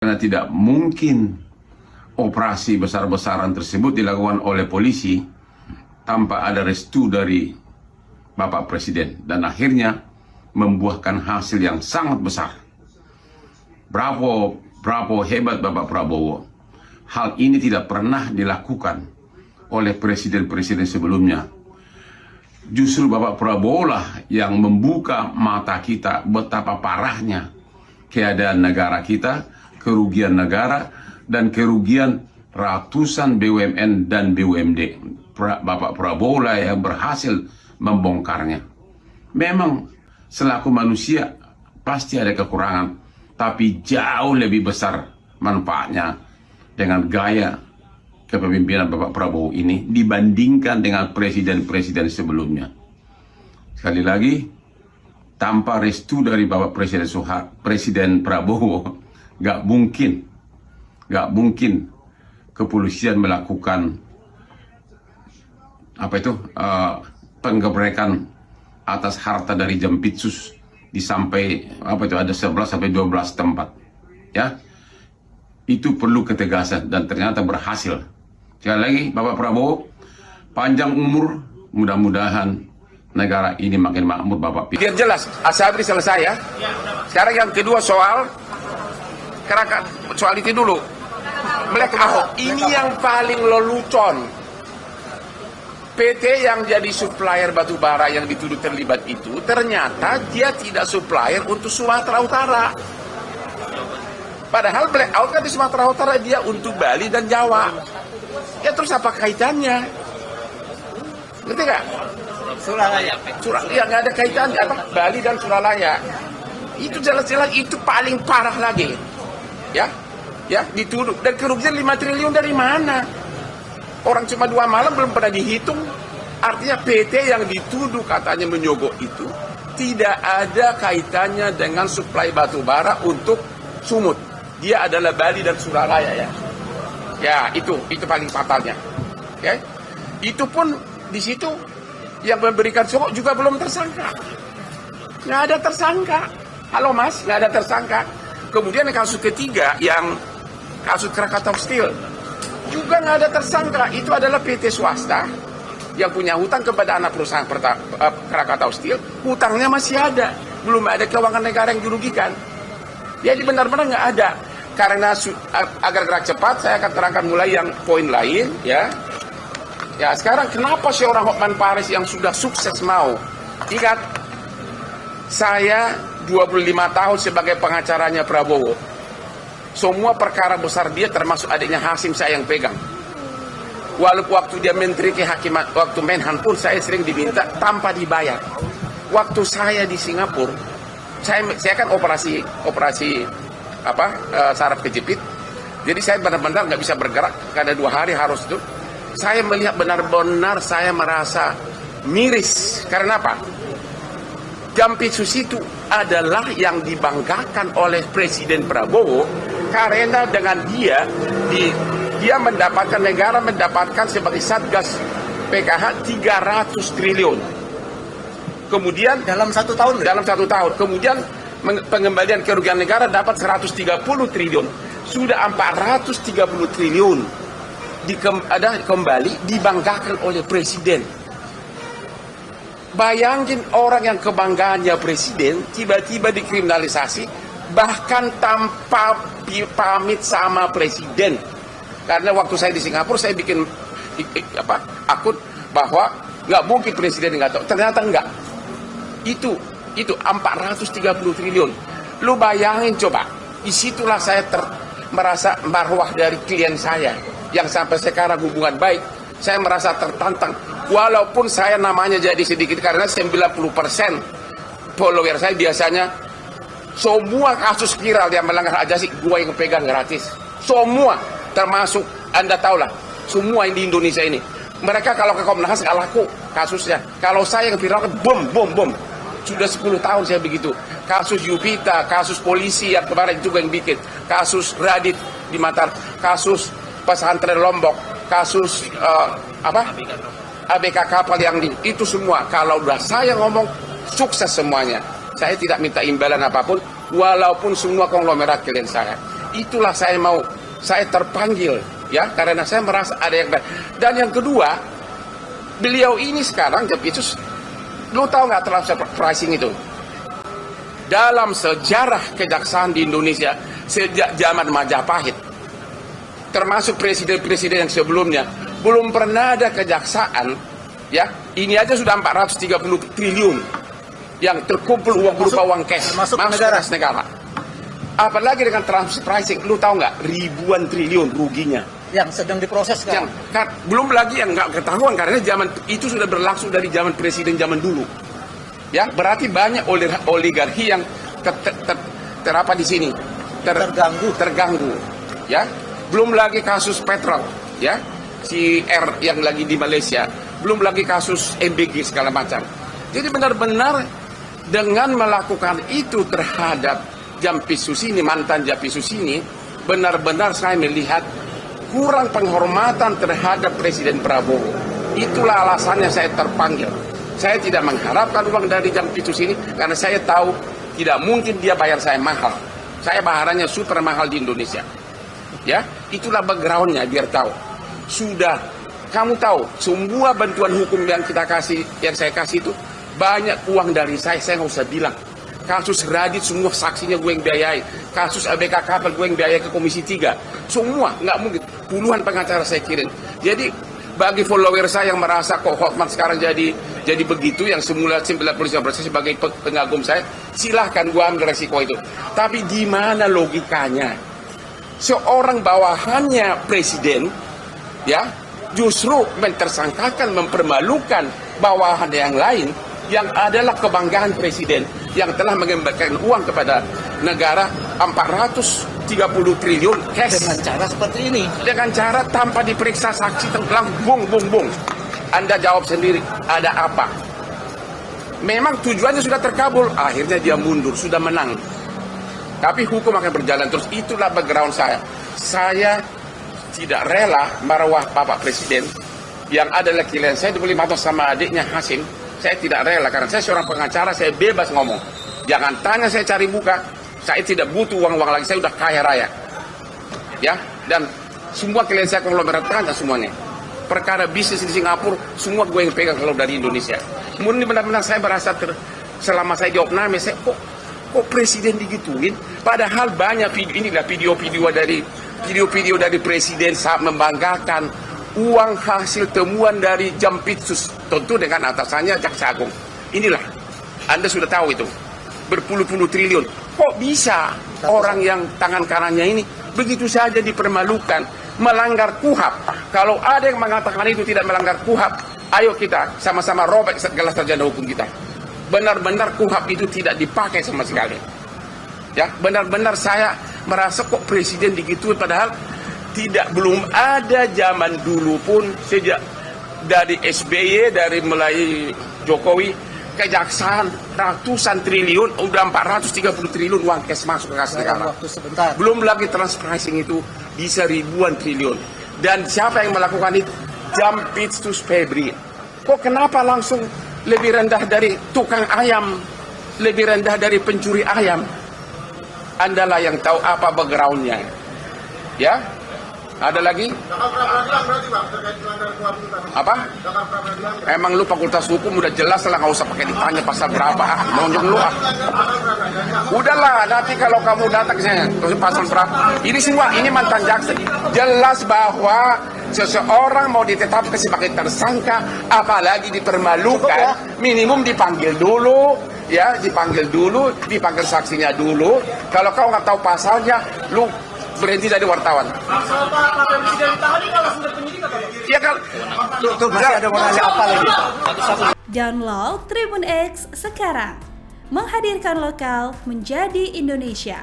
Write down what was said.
Karena tidak mungkin operasi besar-besaran tersebut dilakukan oleh polisi tanpa ada restu dari Bapak Presiden, dan akhirnya membuahkan hasil yang sangat besar. Bravo, hebat Bapak Prabowo. Hal ini tidak pernah dilakukan oleh presiden-presiden sebelumnya. Justru Bapak Prabowo lah yang membuka mata kita betapa parahnya keadaan negara kita, kerugian negara, dan kerugian ratusan BUMN dan BUMD. Bapak Prabowo lah yang berhasil membongkarnya. Memang selaku manusia pasti ada kekurangan, tapi jauh lebih besar manfaatnya dengan gaya kepemimpinan Bapak Prabowo ini dibandingkan dengan presiden-presiden sebelumnya. Sekali lagi, tanpa restu dari Bapak Presiden Prabowo, nggak mungkin kepolisian melakukan penggebrekan atas harta dari Jampitsus di sampai ada 11 sampai 12 tempat, ya. Itu perlu ketegasan dan ternyata berhasil. Sekali lagi Bapak Prabowo, panjang umur, mudah-mudahan negara ini makin makmur Bapak. Biar jelas, Asabri selesai ya. Sekarang yang kedua soal itu dulu. Black Ahok ini yang paling lelucon. PT yang jadi supplier batu bara yang dituduh terlibat itu ternyata dia tidak supplier untuk Sumatera Utara. Padahal Black Ahok kan di Sumatera Utara, dia untuk Bali dan Jawa. Ya terus apa kaitannya? Ngerti nggak? Suralaya. Ya nggak ada kaitannya, apa Bali dan Suralaya. Itu jelas-jelas itu paling parah lagi. Ya dituduh, dan kerugian 5 triliun dari mana? Orang cuma 2 malam belum pernah dihitung. Artinya PT yang dituduh katanya menyogok itu tidak ada kaitannya dengan suplai batu bara untuk Sumut. Dia adalah Bali dan Suralaya ya. Ya itu paling fatalnya. Ya. Itu pun di situ yang memberikan sogok juga belum tersangka. Nggak ada tersangka. Halo Mas, nggak ada tersangka. Kemudian kasus ketiga yang kasus Krakatau Steel juga nggak ada tersangka. Itu adalah PT swasta yang punya hutang kepada anak perusahaan Krakatau Steel. Hutangnya masih ada, belum ada keuangan negara yang dirugikan. Jadi benar-benar nggak ada. Karena agar gerak cepat, saya akan terangkan mulai yang poin lain ya. Ya sekarang kenapa seorang Hotman Paris yang sudah sukses mau? Ingat, saya 25 tahun sebagai pengacaranya Prabowo. Semua perkara besar dia termasuk adiknya Hasim saya yang pegang. Walaupun waktu dia menteri kehakiman, waktu Menhan pun saya sering diminta tanpa dibayar. Waktu saya di Singapura, saya kan operasi saraf kejepit. Jadi saya benar-benar nggak bisa bergerak karena 2 hari harus itu. Saya melihat benar-benar saya merasa miris. Karena apa? Jampitsus itu adalah yang dibanggakan oleh Presiden Prabowo karena dengan dia mendapatkan, negara mendapatkan sebagai Satgas PKH 300 triliun. Kemudian dalam 1 tahun. Kemudian pengembalian kerugian negara dapat 130 triliun. Sudah 430 triliun kembali dibanggakan oleh Presiden. Bayangin orang yang kebanggaannya Presiden tiba-tiba dikriminalisasi, bahkan tanpa pamit sama Presiden. Karena waktu saya di Singapura saya bikin akun bahwa nggak mungkin Presiden nggak tahu. Ternyata enggak. Itu 430 triliun. Lu bayangin coba. Disitulah saya merasa marwah dari klien saya yang sampai sekarang hubungan baik. Saya merasa tertantang. Walaupun saya namanya jadi sedikit karena 90% follower saya biasanya semua kasus viral yang melanggar hak asasi gue yang pegang gratis. Semua, termasuk Anda tahulah, semua yang di Indonesia ini. Mereka kalau ke Komnas nggak laku kasusnya. Kalau saya yang viral bom. Sudah 10 tahun saya begitu. Kasus Yupita, kasus polisi yang kemarin juga yang bikin, kasus Radit di Matar, kasus pesantren Lombok, kasus ABK kapal yang itu semua. Kalau udah saya ngomong sukses semuanya. Saya tidak minta imbalan apapun, walaupun semua konglomerat klien saya. itulah saya terpanggil, ya, karena saya merasa ada yang baik. Dan yang kedua, beliau ini sekarang, Jampitsus, lu tahu nggak transfer pricing itu? Dalam sejarah kejaksaan di Indonesia sejak zaman Majapahit, termasuk presiden-presiden yang sebelumnya, belum pernah ada kejaksaan, ya, ini aja sudah 430 triliun yang terkumpul uang berupa uang cash masuk negara. Apalagi dengan transfer pricing, lu tahu nggak, ribuan triliun ruginya yang sedang diproses kan? Belum lagi yang nggak ketahuan karena zaman itu sudah berlangsung dari zaman presiden zaman dulu. Ya, berarti banyak oligarki yang terapa di sini terganggu. Ya, belum lagi kasus petrol, ya, si R yang lagi di Malaysia, belum lagi kasus MBG segala macam. Jadi benar-benar dengan melakukan itu terhadap Jampitsus ini, mantan Jampitsus ini, benar-benar saya melihat kurang penghormatan terhadap Presiden Prabowo. Itulah alasannya saya terpanggil. Saya tidak mengharapkan uang dari Jampitsus ini karena saya tahu tidak mungkin dia bayar saya mahal. Saya bayarannya super mahal di Indonesia. Ya, itulah backgroundnya biar tahu. Sudah, kamu tahu, semua bantuan hukum yang kita kasih, yang saya kasih itu banyak uang dari saya nggak usah bilang. Kasus Radit semua saksinya gue yang biayai. Kasus ABK Kapal gue yang biayai ke Komisi 3. Semua, nggak mungkin. Puluhan pengacara saya kirim. Jadi, bagi follower saya yang merasa kok Hotman sekarang jadi begitu, yang semula 95% sebagai pengagum saya, silahkan gua ambil resiko itu. Tapi di mana logikanya? Seorang bawahannya presiden, ya, justru mentersangkakan, mempermalukan bawahan yang lain yang adalah kebanggaan presiden yang telah mengembalikan uang kepada negara 430 triliun cash. Dengan cara seperti ini, dengan cara tanpa diperiksa saksi, tenggelam, bung. Anda jawab sendiri, ada apa? Memang tujuannya sudah terkabul, akhirnya dia mundur, sudah menang. Tapi hukum akan berjalan terus. Itulah background saya. Saya tidak rela marwah Bapak Presiden yang adalah klien saya dibeli mata sama adiknya Hasim. Saya tidak rela karena saya seorang pengacara, saya bebas ngomong. Jangan tanya saya cari muka. Saya tidak butuh uang-uang lagi, saya sudah kaya raya. Ya, dan semua klien saya konglomerat tanya semuanya. Perkara bisnis di Singapura, semua gue yang pegang kalau dari Indonesia. Murni benar-benar saya merasa selama saya di Opname, saya kok presiden digituin? Padahal banyak video-video dari presiden saat membanggakan uang hasil temuan dari Jampitsus, tentu dengan atasannya Jaksa Agung. Inilah, Anda sudah tahu itu, berpuluh-puluh triliun. Kok bisa orang yang tangan kanannya ini begitu saja dipermalukan, melanggar KUHAP? Kalau ada yang mengatakan itu tidak melanggar KUHAP, ayo kita sama-sama robek segala sarjana hukum kita. Benar-benar KUHAP itu tidak dipakai sama sekali. Ya, benar-benar saya merasa kok presiden digituin, padahal belum ada zaman dulu pun, sejak dari SBY, dari mulai Jokowi, kejaksaan ratusan triliun, udah 430 triliun uang cash masuk ke kas negara. Belum lagi transfer pricing itu bisa ribuan triliun. Dan siapa yang melakukan itu? Jampitsus Febri. Kok kenapa langsung lebih rendah dari tukang ayam, lebih rendah dari pencuri ayam? Andalah yang tahu apa backgroundnya. Ya, ada lagi? Apa? Emang lu fakultas hukum udah jelas lah, nggak usah pakai ditanya pasal berapa, nonjok lu ah. Udahlah, nanti kalau kamu datang ke sana, pasal berapa? Ini semua, ini mantan jaksa. Jelas bahwa seseorang mau ditetapkan sebagai tersangka, apalagi dipermalukan, minimum dipanggil dulu, ya, dipanggil saksinya dulu. Kalau kau nggak tahu pasalnya, lu berhenti dari wartawan. Iya kan? Tuh, masih ada mau nanya apa lagi? Download Tribun X sekarang. Menghadirkan lokal menjadi Indonesia.